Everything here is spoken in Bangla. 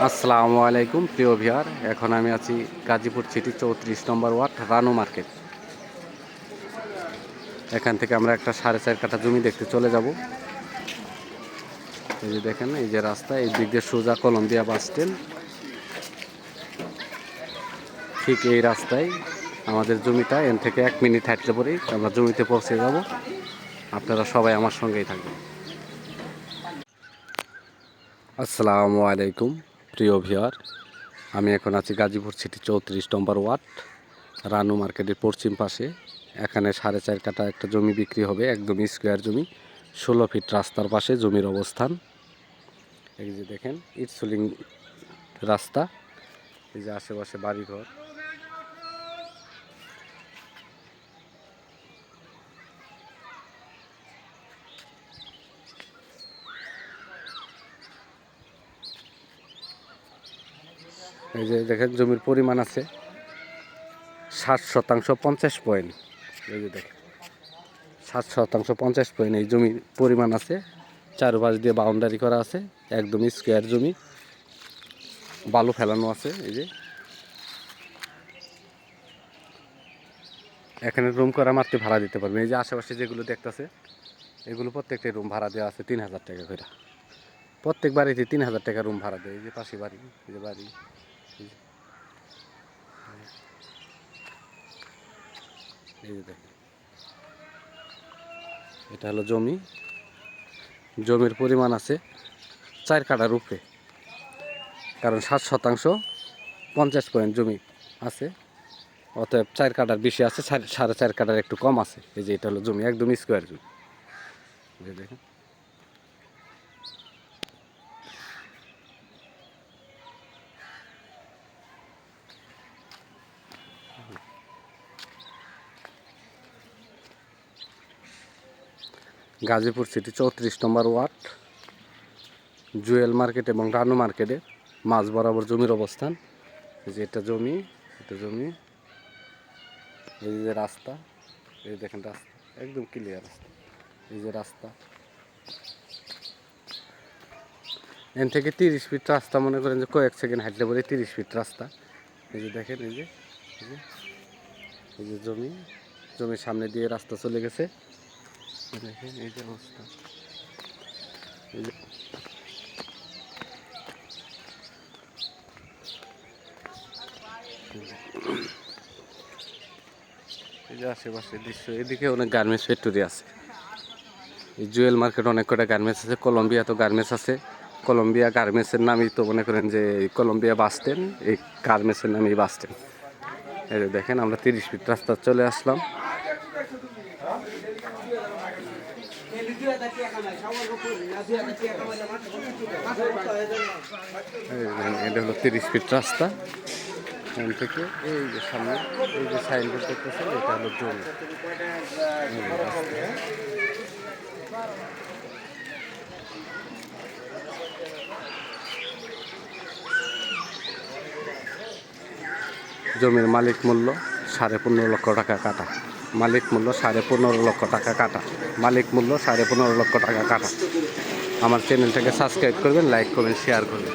আসসালামু আলাইকুম প্রিয় ভিউয়ার। এখন আমি আছি গাজীপুর সিটি 34 নম্বর ওয়ার্ড রানু মার্কেট। এখান থেকে আমরা একটা 4.5 কাঠা জমি দেখতে চলে যাব। এই যে দেখেন, এই যে রাস্তা, এই দিক দিয়ে সোজা কলম্বিয়া বাস স্ট্যান্ড। ঠিক এই রাস্তায় আমাদের জমিটা, এখান থেকে 1 মিনিট হাঁটলে পরেই আমরা জমিতে পৌঁছে যাব। আপনারা সবাই আমার সঙ্গেই থাকবেন। আসসালামু আলাইকুম প্রিয় ভিউয়ার, আমি এখন আছি গাজীপুর সিটি 34 নম্বর ওয়ার্ড রানু মার্কেটের পশ্চিম পাশে। এখানে 4.5 কাঠা একটা জমি বিক্রি হবে, একদম স্কোয়ার জমি, 16 ফিট রাস্তার পাশে জমির অবস্থান। এই যে দেখেন, ইটসুলিং রাস্তা, এই যে আশেপাশে বাড়িঘর। এই যে দেখেন, জমির পরিমাণ আছে 60% 50 পয়েন্ট। এই যে দেখেন, 60% 50 পয়েন্ট এই জমির পরিমাণ আছে। চারপাশ দিয়ে বাউন্ডারি করা আছে, একদম স্কোয়ার জমি, বালু ফেলানো আছে। এই যে এখানে রুম করা মাত্র ভাড়া দিতে পারবেন। এই যে আশেপাশে যেগুলো দেখতেছে, এগুলো প্রত্যেকটা রুম ভাড়া দেওয়া আছে 3000 টাকা করে। প্রত্যেক বাড়িতে 3000 টাকা রুম ভাড়া দেয়। এই যে পাশে বাড়ি, এই যে বাড়ি, এই যে দেখেন, এটা হলো জমি। জমির পরিমাণ আছে 4 কাঠার উপরে, কারণ 60% 50 পয়েন্ট জমি আছে, অতএব 4 কাঠার বেশি আছে, 4.5 কাঠার একটু কম আছে। এই যে এটা হলো জমি, একদম স্কোয়ার জমি। দেখেন, গাজীপুর সিটি 34 নম্বর ওয়ার্ড, জুয়েল মার্কেট এবং রানু মার্কেটে মাঝ বরাবর জমির অবস্থান। এই যে এটা জমি, এটা জমি। এই যে রাস্তা, এই দেখেন রাস্তা একদম ক্লিয়ার রাস্তা। এই যে রাস্তা, এখান থেকে 30 ফিট রাস্তা, মনে করেন যে কয়েক সেকেন্ড হাঁটলে পরে 30 ফিট রাস্তা। এই যে দেখেন, এই যে এই যে জমি, জমির সামনে দিয়ে রাস্তা চলে গেছে। দেখেন এই যে অবস্থা, এই যে আশেপাশের দৃশ্য। এদিকে অনেক গার্মেন্টস ফ্যাক্টরি আছে। এই জুয়েল মার্কেট অনেক কটা গার্মেন্টস আছে, কলম্বিয়া তো গার্মেন্টস আছে। কলম্বিয়া গার্মেন্টসের নামই তো মনে করেন যে কলম্বিয়া বাস স্ট্যান্ড, এই গার্মেন্টসের নামই বাস স্ট্যান্ড। এই যে দেখেন, আমরা 30 ফিট রাস্তা চলে আসলাম। এটা হলো 30 ফিট রাস্তা। এখান থেকে এই যে সামনে, এই যে সাইনবোর্ড দেখতেছেন, এটা হলো জমি। জমির মালিক মূল্য 15.5 লক্ষ টাকা কাটা। মালিক মূল্য 15.5 লক্ষ টাকা কাটা। মালিক মূল্য 15.5 লক্ষ টাকা কাটা। আমার চ্যানেলটাকে সাবস্ক্রাইব করবেন, লাইক করবেন, শেয়ার করবেন।